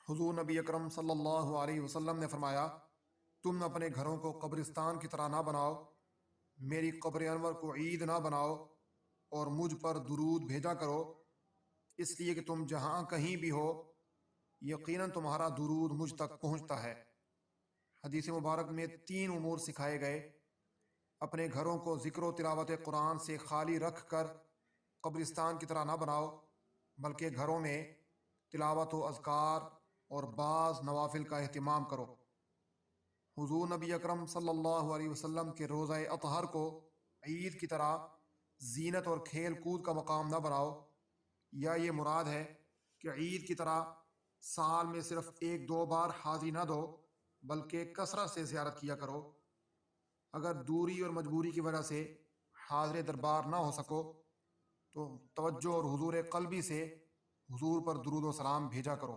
حضور نبی اکرم صلی اللہ علیہ وسلم نے فرمایا، تم اپنے گھروں کو قبرستان کی طرح نہ بناؤ، میری قبر انور کو عید نہ بناؤ، اور مجھ پر درود بھیجا کرو، اس لیے کہ تم جہاں کہیں بھی ہو یقیناً تمہارا درود مجھ تک پہنچتا ہے۔ حدیث مبارک میں 3 امور سکھائے گئے۔ اپنے گھروں کو ذکر و تلاوت قرآن سے خالی رکھ کر قبرستان کی طرح نہ بناؤ، بلکہ گھروں میں تلاوت و اذکار اور بعض نوافل کا اہتمام کرو۔ حضور نبی اکرم صلی اللہ علیہ وسلم کے روزہ اطہر کو عید کی طرح زینت اور کھیل کود کا مقام نہ بناؤ، یا یہ مراد ہے کہ عید کی طرح سال میں صرف 1-2 بار حاضری نہ دو، بلکہ کثرت سے زیارت کیا کرو۔ اگر دوری اور مجبوری کی وجہ سے حاضر دربار نہ ہو سکو تو توجہ اور حضور قلبی سے حضور پر درود و سلام بھیجا کرو۔